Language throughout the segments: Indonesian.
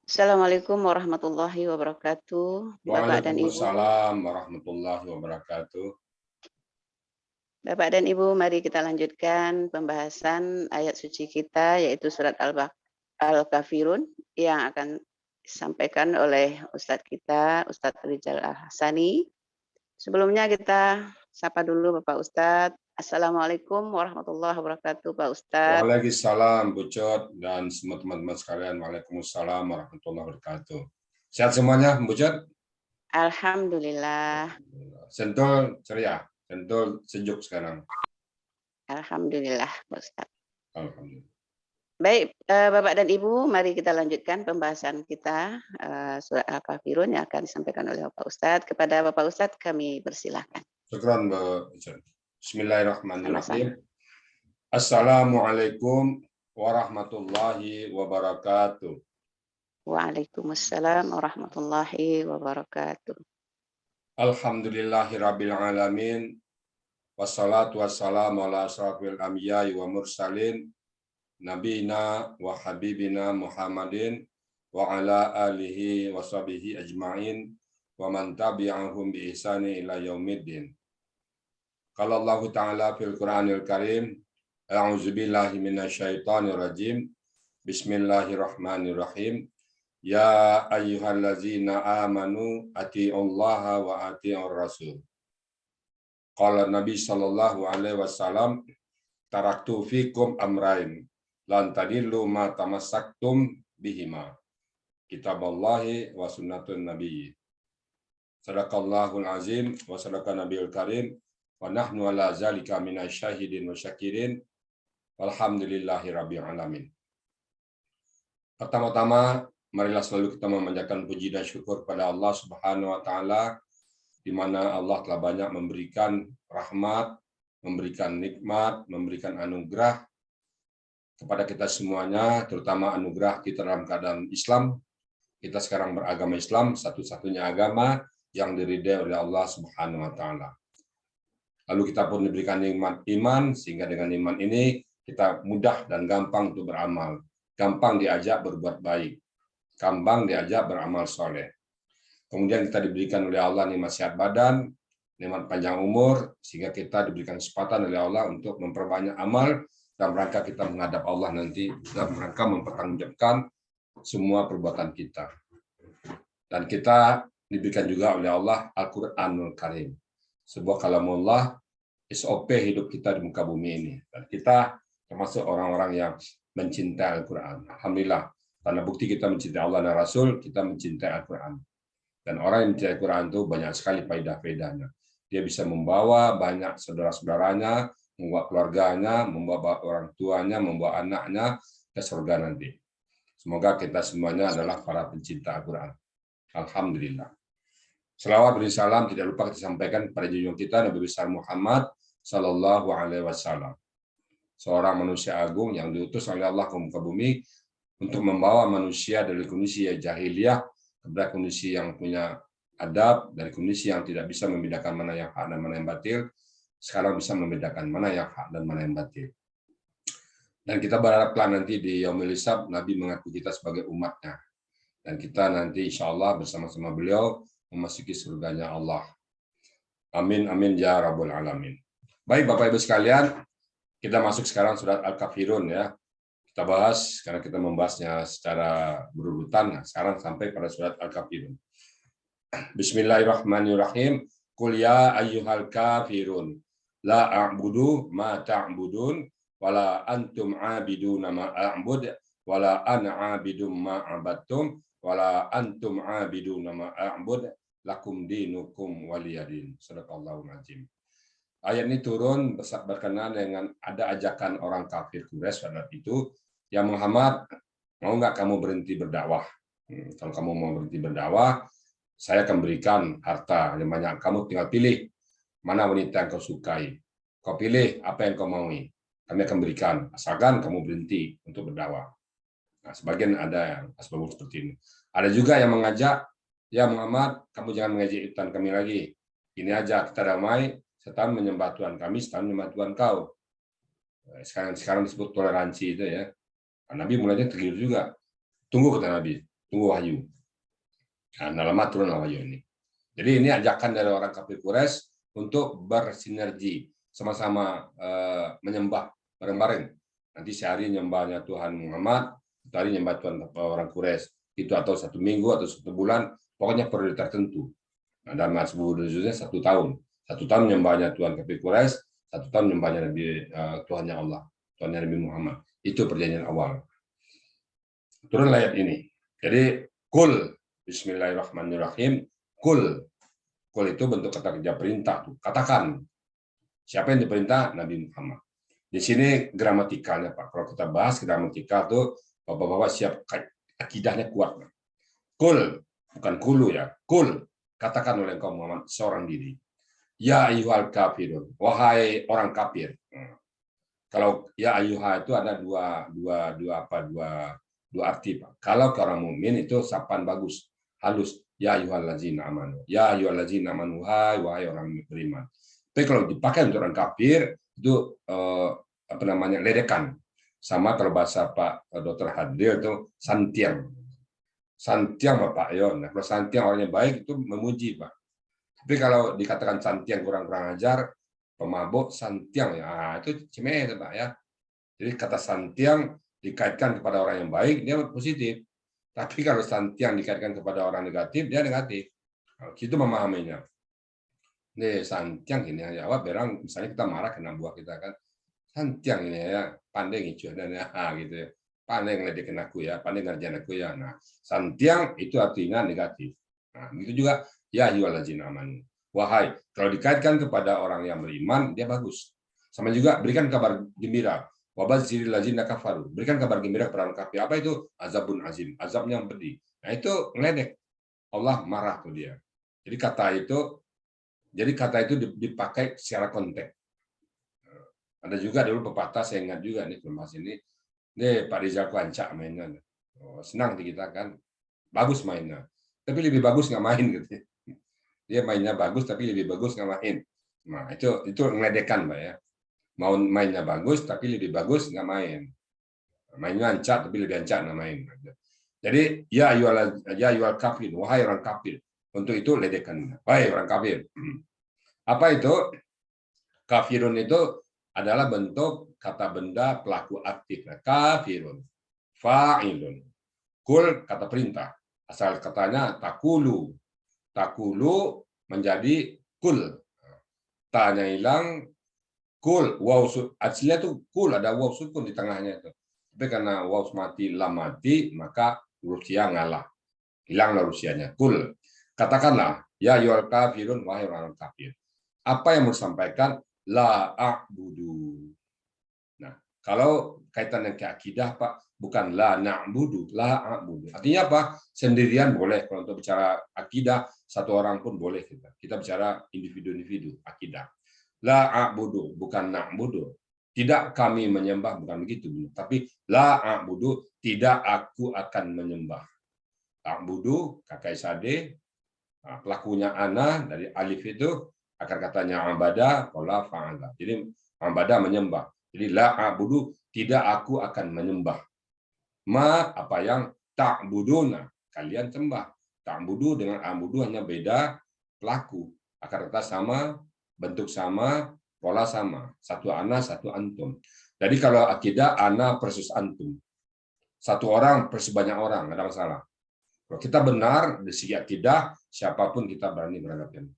Assalamualaikum warahmatullahi wabarakatuh, Bapak dan Ibu. Waalaikumsalam warahmatullahi wabarakatuh. Bapak dan Ibu, mari kita lanjutkan pembahasan ayat suci kita, yaitu surat Al-Kafirun yang akan disampaikan oleh Ustadz kita, Ustadz Rijal Al-Hasani. Sebelumnya kita sapa dulu Bapak Ustadz. Assalamualaikum warahmatullahi wabarakatuh, Pak Ustadz. Waalaikumsalam, Bu Cot, dan semua teman-teman sekalian. Waalaikumsalam warahmatullahi wabarakatuh. Sehat semuanya, Bu Cot? Alhamdulillah. Sentul ceria, sentul sejuk sekarang. Alhamdulillah, Pak Ustadz. Alhamdulillah. Baik, Bapak dan Ibu, mari kita lanjutkan pembahasan kita, surat Al-Kafirun yang akan disampaikan oleh Bapak Ustadz. Kepada Bapak Ustadz kami persilahkan. Syukran, Bu Cot. Bismillahirrahmanirrahim. Sama-sama. Assalamualaikum warahmatullahi wabarakatuh. Waalaikumsalam warahmatullahi wabarakatuh. Alhamdulillahirabbil alamin. Wassalatu wassalamu ala asrafil anbiya'i wa mursalin nabina wa habibina Muhammadin wa ala alihi wa sahbihi ajma'in wa man tabi'ahum bi ihsani ila yaumiddin. Qala Allah Ta'ala fil Qur'anil Karim, a'udzu billahi minasyaitonir rajim. Bismillahirrahmanirrahim. Ya ayyuhallazina amanu atiiullaha wa atiiur rasul. Qala Nabi sallallahu alaihi wasallam, taraktu fikum amrain lan tadillu ma tamassaktum bihima, kitaballahi wa sunnatun nabiyyi. Sadaqallahul azim wa sadaqa nabiyul karim wa nahnu ala zalika minasyahidin wa syakirin walhamdulillahi rabbil alamin. Pertama-tama, marilah selalu kita memanjatkan puji dan syukur pada Allah Subhanahu wa taala, di mana Allah telah banyak memberikan rahmat, memberikan nikmat, memberikan anugerah kepada kita semuanya, terutama anugerah kita dalam keadaan Islam. Kita sekarang beragama Islam, satu-satunya agama yang diridai oleh Allah Subhanahu wa taala. Lalu kita pun diberikan nikmat iman, sehingga dengan iman ini kita mudah dan gampang untuk beramal, gampang diajak berbuat baik, gampang diajak beramal soleh. Kemudian kita diberikan oleh Allah nikmat sehat badan, nikmat panjang umur, sehingga kita diberikan kesempatan oleh Allah untuk memperbanyak amal dalam rangka kita menghadap Allah nanti, dalam rangka mempertanggungjawabkan semua perbuatan kita. Dan kita diberikan juga oleh Allah Al-Quranul Karim, sebuah kalamullah, SOP hidup kita di muka bumi ini. Dan kita termasuk orang-orang yang mencintai Al-Quran. Alhamdulillah, karena bukti kita mencintai Allah dan Rasul, kita mencintai Al-Quran. Dan orang yang mencintai Al-Quran itu banyak sekali faedah-faedahnya. Dia bisa membawa banyak saudara-saudaranya, membawa keluarganya, membawa orang tuanya, membawa anaknya ke surga nanti. Semoga kita semuanya adalah para pencinta Al-Quran. Alhamdulillah. Selawat dan salam tidak lupa kita sampaikan kepada junjungan kita Nabi besar Muhammad Sallallahu Alaihi Wasallam, seorang manusia agung yang diutus oleh Allah ke muka bumi untuk membawa manusia dari kondisi jahiliyah kepada kondisi yang punya adab, dari kondisi yang tidak bisa membedakan mana yang hak dan mana yang batil, sekarang bisa membedakan mana yang hak dan mana yang batil. Dan kita berharaplah nanti di Yaumul Hisab Nabi mengaku kita sebagai umatnya, dan kita nanti insya Allah bersama-sama beliau memasuki surganya Allah. Amin amin ya rabbal alamin. Baik Bapak Ibu sekalian, kita masuk sekarang surat Al-Kafirun ya. Kita bahas karena kita membahasnya secara berurutan. Sekarang sampai pada surat Al-Kafirun. Bismillahirrahmanirrahim. Qul ya ayyuhal kafirun la a'budu ma ta'budun wala antum 'abiduna ma a'bud wala ana 'abidum ma 'abadtum wala antum 'abiduna ma a'bud lakum dinukum waliyadin. Shadaqallahul azim. Ayat ini turun berkenaan dengan ada ajakan orang kafir Quraisy pada itu, ya Muhammad, mau nggak kamu berhenti berdakwah? Kalau kamu mau berhenti berdakwah, saya akan berikan harta yang banyak. Kamu tinggal pilih mana wanita yang kau sukai. Kau pilih apa yang kau maui. Kami akan berikan, asalkan kamu berhenti untuk berdakwah. Nah, sebagian ada yang seperti ini. Ada juga yang mengajak, ya Muhammad, kamu jangan mengajak ikutan kami lagi. Ini aja kita damai. Setan menyembah Tuhan kami, setan menyembah Tuhan kau. Sekarang disebut toleransi itu ya. Nabi mulainya tergiur juga. Tunggu kata Nabi, tunggu wahyu. Nah, lama turun wahyu ini. Jadi ini ajakan dari orang kafir Quraisy untuk bersinergi, sama-sama menyembah bareng-bareng. Nanti sehari nyembahnya Tuhan Muhammad, sehari nyembah Tuhan orang Quraisy. Itu atau 1 minggu atau 1 bulan, pokoknya periode tertentu. Nah, dalam sebelumnya 1 tahun. 1 tahun nyembahnya Tuhan kafir Quraisy, 1 tahun nyembahnya Nabi Tuhannya Allah, Tuhannya Nabi Muhammad. Itu perjanjian awal. Turun ayat ini. Jadi kul Bismillahirrahmanirrahim. Kul itu bentuk kata kerja perintah. Katakan. Siapa yang diperintah? Nabi Muhammad. Di sini gramatikalnya, Pak. Kalau kita bahas gramatikal tuh, Bapak-bapak siap akidahnya kuat. Kul, bukan kulu ya. Kul, katakan oleh engkau Muhammad seorang diri. Ya ayyuhal kafirun. Wahai orang kafir. Kalau ya ayyuha itu ada dua arti, Pak. Kalau ke orang mukmin itu sapaan bagus, halus. Ya ayyuhallazina amanu. Ya ayyuhallazina amanu, wahai orang beriman. Tapi kalau dipakai untuk orang kafir itu ledekan. Sama kalau bahasa Pak Dr. Hadir itu santiang. Santiang Bapak, yo. Nah, kalau santiang orangnya baik itu memuji, Pak. Tapi kalau dikatakan santiang kurang ajar, pemabuk, santiang ya, itu cemeh, Pak ya. Jadi kata santiang dikaitkan kepada orang yang baik, dia positif. Tapi kalau santiang dikaitkan kepada orang negatif, dia negatif. Itu memahaminya. Nih santiang ini ya, berang misalnya kita marah kena buah kita kan, santiang ini ya, pandai ngicu dan ya gitu ya. Pandai ngeledekin aku ya, pandai ngerjain aku ya. Nah, santiang itu artinya negatif. Nah, itu juga ya ayyuhallazina amanu. Wahai, kalau dikaitkan kepada orang yang beriman, dia bagus. Sama juga berikan kabar gembira. Wabashiril ladzina kafaru. Berikan kabar gembira kepada orang kafir. Apa itu? Azabun azim, azab yang pedih. Nah, itu ngeledek. Allah marah tuh dia. Jadi kata itu dipakai secara konteks. Ada juga dulu pepatah, saya ingat juga nih mas ini. Pak Rizal Kwancak mainnya. Senang di kita kan. Bagus mainnya. Tapi lebih bagus nggak main gitu. Dia mainnya bagus tapi lebih bagus nggak main. Nah, itu ngeledekan, Pak ya. Mau mainnya bagus tapi lebih bagus nggak main. Mainnya ancak tapi lebih ancak nggak main. Jadi ya ayyuhal kafir, wahai orang kafir. Untuk itu ledekan. Wahai orang kafir. Apa itu? Kafirun itu adalah bentuk kata benda pelaku aktif. Kafirun, fa'ilun. Kul kata perintah. Asal katanya takulu. Takulu menjadi kul. Tanya hilang, kul. Waw, aslinya itu kul, ada waw sukun di tengahnya itu. Tapi karena waw mati, lam mati, maka Rusia ngalah. Hilanglah Rusianya. Kul. Katakanlah, ya ayyuhal kafirun, wahai orang kafir. Apa yang mau disampaikan? La a'budu. Nah, kalau kaitan dengan akidah, Pak, bukan la na'budu, la a'budu. Artinya apa? Sendirian boleh. Kalau untuk bicara akidah, satu orang pun boleh kita. Kita bicara individu-individu akidah. La a'budu, bukan na'budu. Tidak kami menyembah, bukan begitu. Tapi la a'budu, tidak aku akan menyembah. A'budu, kakak sade, pelakunya ana, dari alif itu, akar katanya abada, pola fa'ala. Jadi abada menyembah. Jadi la a'budu, tidak aku akan menyembah. Ma apa yang ta'buduna, kalian sembah. Ta'budu dengan a'budu hanya beda pelaku. Akar kata sama, bentuk sama, pola sama. Satu ana, satu antum. Jadi kalau akidah ana versus antum. Satu orang versus banyak orang, nggak ada masalah. Kalau kita benar di segi akidah, siapapun kita berani berhadapan.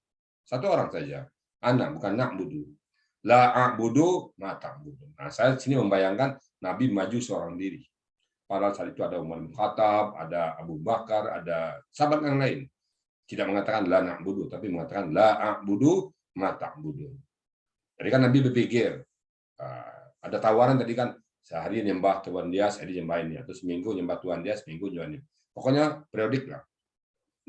Satu orang saja. Ana, bukan na'budu. La a'budu, ma ta'budu. Nah, saya sini membayangkan Nabi maju seorang diri. Padahal saat itu ada Umar bin Khattab, ada Abu Bakar, ada sahabat yang lain. Tidak mengatakan la na'budu, tapi mengatakan la a'budu, ma ta'budu. Jadi kan Nabi berpikir, ada tawaran tadi kan, sehari nyembah Tuhan dia, sehari nyembahin dia. Terus seminggu nyembah Tuhan dia, seminggu nyembah dia. Pokoknya periodik lah.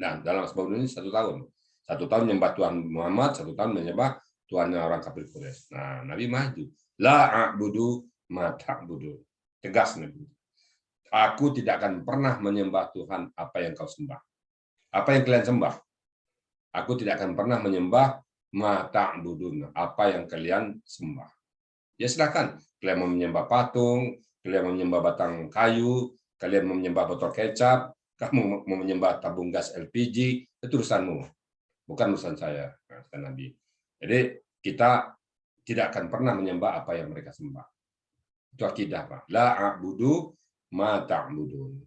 Nah, dalam sebab ini 1 tahun. 1 tahun menyembah Tuhan Muhammad, 1 tahun menyembah Tuhannya orang kafir Quraisy. Nah, Nabi maju. La a'budu ma ta'budu. Tegas Nabi. Aku tidak akan pernah menyembah Tuhan apa yang kau sembah. Apa yang kalian sembah? Aku tidak akan pernah menyembah ma ta'budun, apa yang kalian sembah. Ya silakan. Kalian mau menyembah patung, kalian mau menyembah batang kayu, kalian mau menyembah botol kecap, kamu mau menyembah tabung gas LPG, itu urusanmu, bukan urusan saya, kata Nabi. Jadi kita tidak akan pernah menyembah apa yang mereka sembah. Itu akidah, Pak. La a'budu ma ta'budun.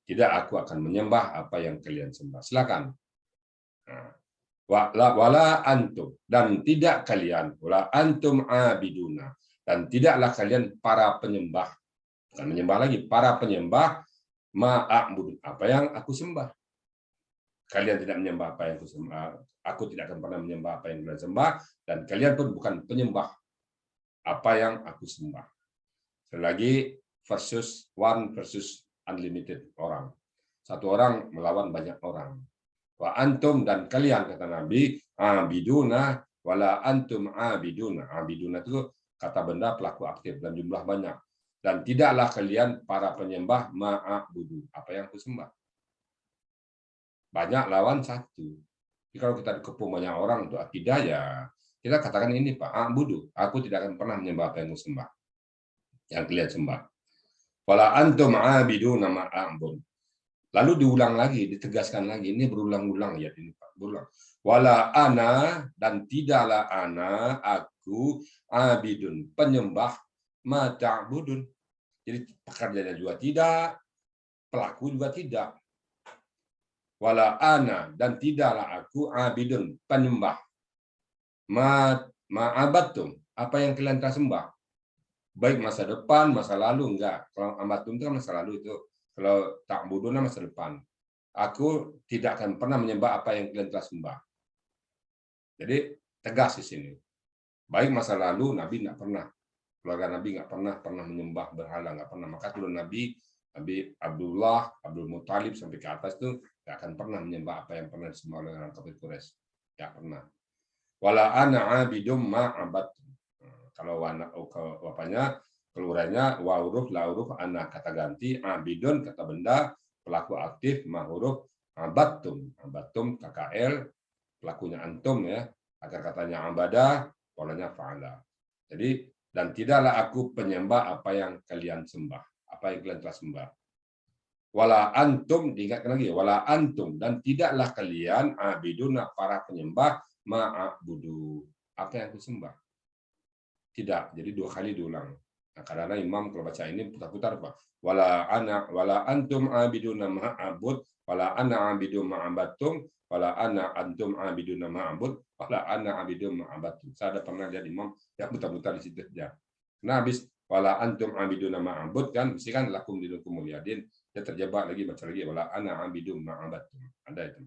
Tidak, aku akan menyembah apa yang kalian sembah. Silakan. Wala antum, dan tidak kalian, wala antum abiduna, dan tidaklah kalian para penyembah, bukan menyembah lagi, para penyembah ma'abudun, apa yang aku sembah. Kalian tidak menyembah apa yang aku sembah, aku tidak akan pernah menyembah apa yang kalian sembah, dan kalian pun bukan penyembah apa yang aku sembah. Sekali lagi, one versus unlimited orang. Satu orang melawan banyak orang. Wa antum, dan kalian, kata Nabi, abiduna wala antum abiduna. Abiduna itu kata benda pelaku aktif dan jumlah banyak. Dan tidaklah kalian para penyembah ma'abudu, apa yang aku sembah. Banyak lawan satu. Jadi kalau kita dikepung banyak orang untuk akidah, ya kita katakan ini, Pak, abudu, aku tidak akan pernah menyembah apa yang aku sembah, yang kalian sembah. Wala antum abiduna ma'abud. Lalu diulang lagi, ditegaskan lagi, ini berulang-ulang ya, ini Pak, berulang. Wala ana, dan tidaklah ana, aku, abidun, penyembah, ma ta'budun. Jadi pekerjaannya juga tidak, pelaku juga tidak. Wala ana, dan tidaklah aku, abidun, penyembah, ma'abattum, apa yang kalian telah sembah. Baik masa depan, masa lalu, enggak. Kalau abatum itu kan masa lalu itu. Kalau ta'buduna masa depan. Aku tidak akan pernah menyembah apa yang kalian telah sembah. Jadi tegas di sini. Baik masa lalu, Nabi nggak pernah. Keluarga Nabi nggak pernah menyembah berhala, nggak pernah. Maka turun Nabi Abdullah, Abdul Muthalib sampai ke atas itu nggak akan pernah menyembah apa yang pernah disembah oleh orang kafir Quraisy. Nggak pernah. Wala ana abidum ma'abattum. Kalau bapaknya keluarnya wa huruf la huruf ana kata ganti, abidun kata benda, pelaku aktif ma huruf abattum KKL, pelakunya antum ya, agar katanya abada, polanya fa'ala. Jadi dan tidaklah aku penyembah apa yang kalian sembah, apa yang kalian telah sembah. Wala antum, diingatkan lagi, wala antum, dan tidaklah kalian abiduna para penyembah ma'abudu, apa yang aku sembah. Tidak, jadi 2 kali diulang. Nah, karena imam kalau baca ini putar-putar, Pak. Wala antum abiduna ma'abud, wala ana abidum ma'abattum, wala ana antum abiduna ma'abud, wala ana abidum ma'abattum. Saya ada pernah lihat imam yang putar-putar di situ ya. Nah, habis wala antum abiduna ma'abud kan, mesti kan lakum dinukum mulyadin. Dia terjebak lagi, baca lagi wala ana abidum ma'abattum. Ada itu.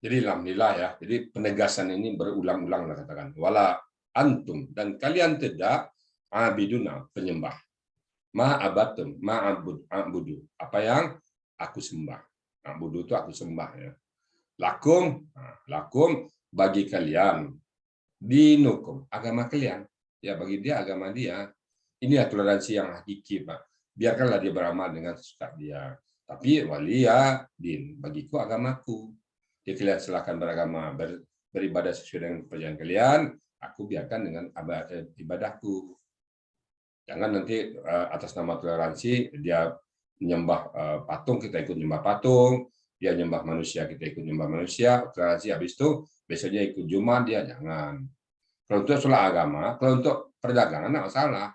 Jadi alhamdulillah ya. Jadi penegasan ini berulang-ulang lah katakan. Wala antum, dan kalian tidak abiduna penyembah, ma'abatum ma'abudu, apa yang aku sembah. Abudu itu aku sembah ya. Lakum bagi kalian, dinukum agama kalian, ya bagi dia agama dia. Ini toleransi yang hakiki, Pak. Biarkanlah dia beramal dengan sesuka dia, tapi waliya din, bagiku agamaku. Jadi kalian silakan beragama, beribadah sesuai dengan kepercayaan kalian, aku biarkan dengan ibadahku. Jangan nanti atas nama toleransi dia menyembah patung, kita ikut menyembah patung, dia menyembah manusia, kita ikut menyembah manusia, toleransi habis itu besoknya ikut Jumat, dia jangan. Kalau untuk soal agama, kalau untuk perdagangan tidak masalah.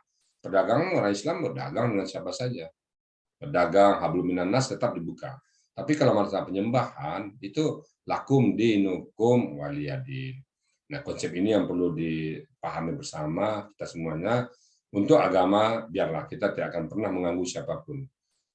Perdagangan orang Islam berdagang dengan siapa saja. Berdagang hablum minan nas tetap dibuka. Tapi kalau masalah penyembahan itu lakum dinukum waliyadin. Nah, konsep ini yang perlu dipahami bersama kita semuanya. Untuk agama, biarlah kita tidak akan pernah mengganggu siapapun.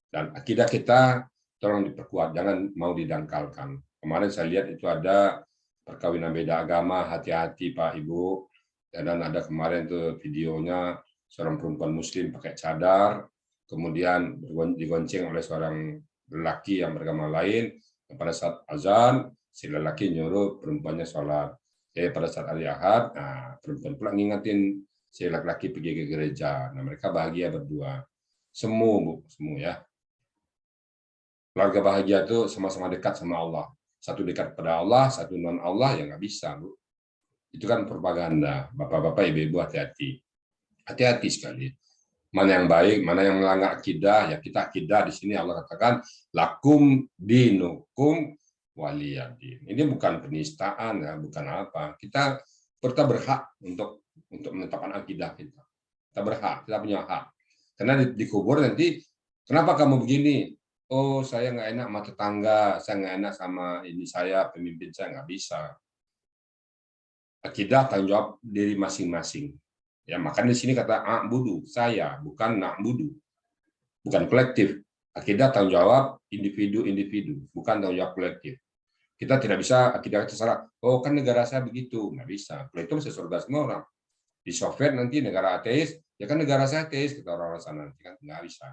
Dan akidah kita tolong diperkuat, jangan mau didangkalkan. Kemarin saya lihat itu ada perkawinan beda agama, hati-hati Pak Ibu. Dan ada kemarin tuh videonya seorang perempuan Muslim pakai cadar, kemudian digonceng oleh seorang lelaki yang beragama lain. Pada saat azan, si lelaki nyuruh perempuannya sholat. Pada saat hari Ahad, perempuan pula ngingetin si laki-laki pergi ke gereja. Nah, mereka bahagia berdua. Semua, Bu, semua ya. Keluarga bahagia itu sama-sama dekat sama Allah. Satu dekat pada Allah, satu non Allah, ya nggak bisa, Bu. Itu kan propaganda. Bapak-bapak, ibu-ibu hati-hati. Hati-hati sekali. Mana yang baik, mana yang melanggar akidah, ya kita akidah di sini Allah katakan lakum dinukum waliyadin. Ini bukan penistaan ya, bukan apa. Kita berhak untuk menetapkan akidah kita. Kita berhak, kita punya hak. Karena dikubur nanti, kenapa kamu begini? Oh, saya nggak enak sama tetangga, saya nggak enak sama ini saya, pemimpin saya nggak bisa. Akidah tanggung jawab diri masing-masing. Ya, makanya di sini kata a'budu, saya, bukan na'budu, bukan kolektif. Akidah tanggung jawab individu-individu, bukan tanggung jawab kolektif. Kita tidak bisa akidah terserah. Oh, kan negara saya begitu, nggak bisa. Kalau itu masih surga semua orang. Di Soviet nanti negara ateis, ya kan negara saya ateis, kata orang-orang sana nanti kan nggak bisa.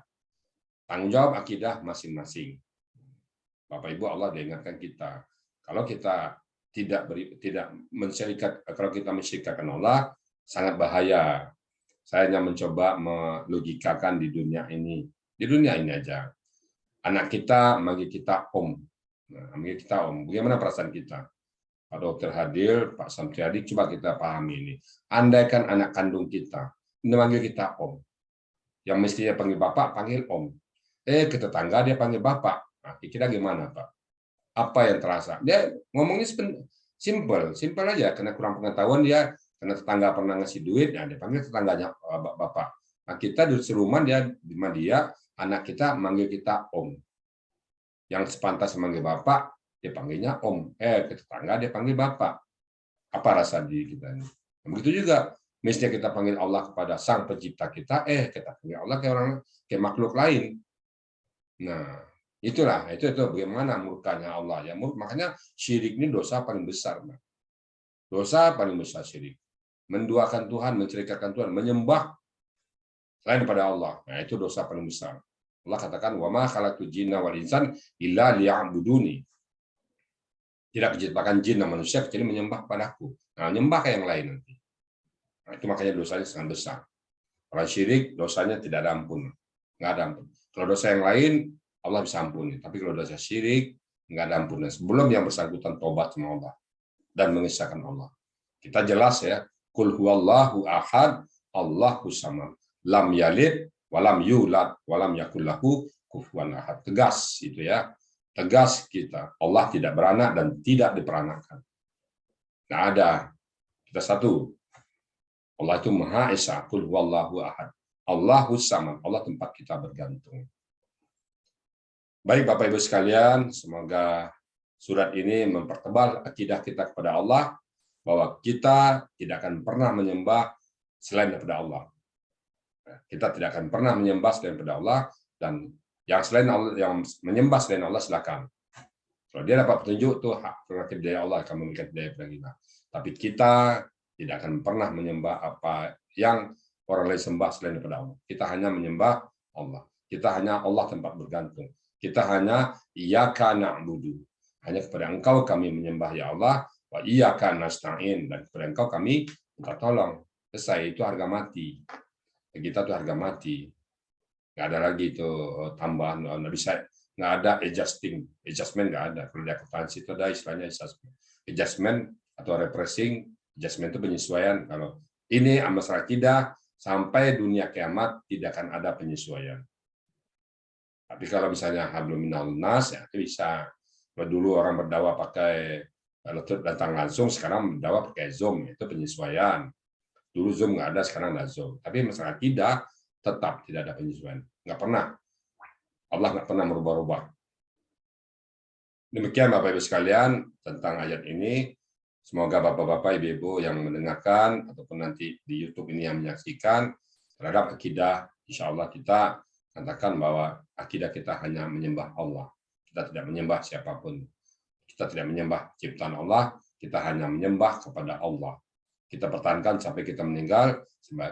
Tanggung jawab akidah masing-masing. Bapak Ibu, Allah diingatkan kita. Kalau kita tidak mensyirikat, kalau kita mensyirikatkan Allah, sangat bahaya. Saya hanya mencoba melogikakan di dunia ini aja. Anak kita manggil kita om, manggil kita om. Bagaimana perasaan kita? Pak Dokter Hadir, Pak Samsiadi, coba kita pahami ini. Andaikan anak kandung kita memanggil kita om, yang mestinya panggil bapak, panggil om. Ke tetangga dia panggil bapak. Nah, kira gimana, Pak? Apa yang terasa? Dia ngomongnya simple aja, karena kurang pengetahuan dia, karena tetangga pernah ngasih duit, ya dia panggil tetangganya bapak. Nah, kita di rumah dia, anak kita manggil kita om. Yang sepantas manggil bapak, dia panggilnya om. Ke tetangga dia panggil bapak. Apa rasa diri kita ini? Begitu juga, mestinya kita panggil Allah kepada sang pencipta kita, kita panggil Allah kayak makhluk lain. Nah, itu bagaimana murkanya Allah ya. Makanya syirik ini dosa paling besar. Dosa paling besar syirik. Menduakan Tuhan, menceritakan Tuhan, menyembah selain daripada Allah. Nah, itu dosa paling besar. Allah katakan, "Wa ma khalaqtul jinna wal insan illa liya'buduni." Tidak diciptakan jin dan manusia kecuali menyembah padaku. Nah, menyembah ke yang lain nanti. Nah, itu makanya dosanya sangat besar. Kalau syirik, dosanya tidak ada ampun. Nggak ada ampun. Kalau dosa yang lain, Allah bisa ampuni. Tapi kalau dosa syirik, nggak ada ampunan. Sebelum yang bersangkutan tobat sama Allah dan mengisahkan Allah. Kita jelas ya, Qul huwallahu ahad, Allahu samad, lam yalid, walam yulad, walam yakul lahu kufuwan ahad. Tegas itu ya. Tegas kita. Allah tidak beranak dan tidak diperanakkan. Nggak ada. Kita satu. Allah itu Maha Esa. Qul huwallahu ahad. Allahu samad. Allah tempat kita bergantung. Baik Bapak Ibu sekalian, semoga surat ini mempertebal akidah kita kepada Allah, bahwa kita tidak akan pernah menyembah selain daripada Allah. Kita tidak akan pernah menyembah selain daripada Allah, dan yang selain Allah, yang menyembah selain Allah silakan. Kalau dia dapat petunjuk itu hak prerogatif dari Allah, akan memberikan hidayah kepada kita. Tapi kita tidak akan pernah menyembah apa yang orang lain sembah selain daripada Allah. Kita hanya menyembah Allah. Kita hanya Allah tempat bergantung. Kita hanya iyyaka na'budu. Hanya kepada Engkau kami menyembah ya Allah, wa iyyaka nasta'in, dan kepada Engkau kami minta tolong. Selesai, itu harga mati. Kita itu harga mati. Nggak ada lagi itu tambahan, nggak bisa, nggak ada adjustment nggak ada. Kalau di akuntansi itu ada istilahnya adjustment atau repressing. Adjustment itu penyesuaian. Kalau ini masalah akidah, sampai dunia kiamat tidak akan ada penyesuaian. Tapi kalau misalnya hablum minal nas, ya itu bisa. Kalau dulu orang berdakwah pakai datang langsung, sekarang berdakwah pakai Zoom, itu penyesuaian. Dulu Zoom nggak ada, sekarang ada Zoom. Tapi masalah akidah tetap tidak ada penyesuaian. Nggak pernah. Allah nggak pernah merubah-rubah. Demikian Bapak Ibu sekalian tentang ayat ini. Semoga Bapak-Bapak, Ibu-Ibu yang mendengarkan ataupun nanti di YouTube ini yang menyaksikan terhadap akidah, insya Allah kita katakan bahwa akidah kita hanya menyembah Allah. Kita tidak menyembah siapapun. Kita tidak menyembah ciptaan Allah, kita hanya menyembah kepada Allah. Kita pertahankan sampai kita meninggal.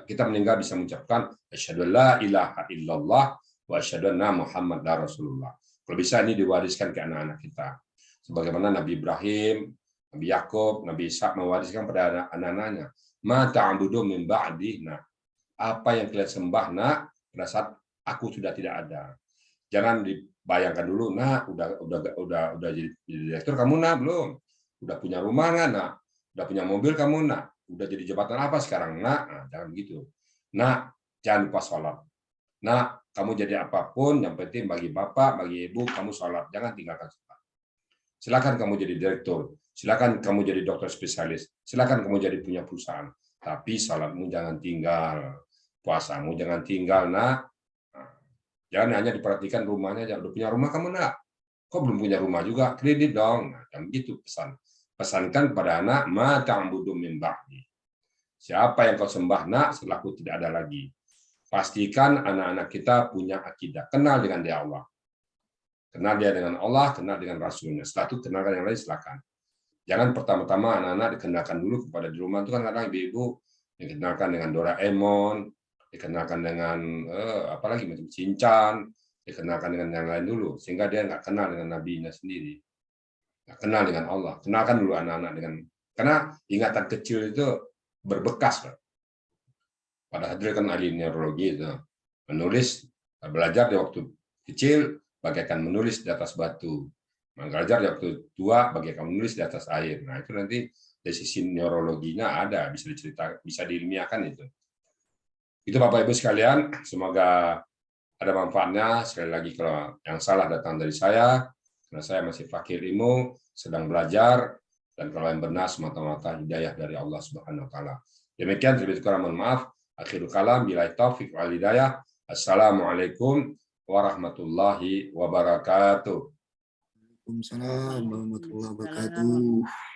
Kita meninggal bisa mengucapkan asyhadu la ilaha illallah wa asyhadu anna Muhammadar Rasulullah. Kalau bisa ini diwariskan ke anak-anak kita. Sebagaimana Nabi Ibrahim, Nabi Yakub, Nabi Ishak mewariskan pada anak-anaknya. Ma ta'budu min ba'di. Nah, apa yang kalian sembah nak pada saat aku sudah tidak ada. Jangan dibayangkan dulu, nak udah jadi direktur kamu nak belum? Udah punya rumah nggak nak? Udah punya mobil kamu nak? Udah jadi jabatan apa sekarang nak? Nah, jangan begitu. Nak, jangan lupa sholat. Nak, kamu jadi apapun, yang penting bagi bapak, bagi ibu, kamu sholat. Jangan tinggalkan sholat. Silakan kamu jadi direktur, silakan kamu jadi dokter spesialis, silakan kamu jadi punya perusahaan. Tapi sholatmu jangan tinggal, puasamu jangan tinggal, nak. Jangan hanya diperhatikan rumahnya, jangan udah punya rumah kamu, nak. Kok belum punya rumah juga? Kredit dong. Nah, kan gitu pesan. Pesankan pada anak, ma ta'budu min ba'di. Siapa yang kau sembah, nak, setelah aku tidak ada lagi. Pastikan anak-anak kita punya akidah. Kenal dengan dia Allah. Kenal dia dengan Allah, kenal dengan Rasulnya. Setelah itu kenalkan yang lain, silakan. Jangan pertama-tama anak-anak dikenalkan dulu kepada di rumah. Itu kan kadang ibu-ibu dikenalkan dengan Doraemon, dikenalkan dengan apalagi macam Shinchan, dikenalkan dengan yang lain dulu. Sehingga dia nggak kenal dengan nabinya sendiri. Nggak kenal dengan Allah. Kenalkan dulu anak-anak dengan... Karena ingatan kecil itu berbekas, Pak. Pada hadir kan ahli neurologi itu menulis, belajar di waktu kecil bagaikan menulis di atas batu, belajar di waktu tua bagaikan menulis di atas air. Nah itu nanti dari sisi neurologinya ada, bisa diceritakan, bisa diilmiahkan itu. Itu Bapak Ibu sekalian, semoga ada manfaatnya. Sekali lagi kalau yang salah datang dari saya, karena saya masih fakir ilmu, sedang belajar, dan kalau yang benar semata-mata hidayah dari Allah Subhanahu Wa Taala. Demikian, terlebih kurang mohon maaf. Akhirul kalam, billahi taufiq wal hidayah. Assalamualaikum warahmatullahi wabarakatuh. Waalaikumsalam warahmatullahi wabarakatuh.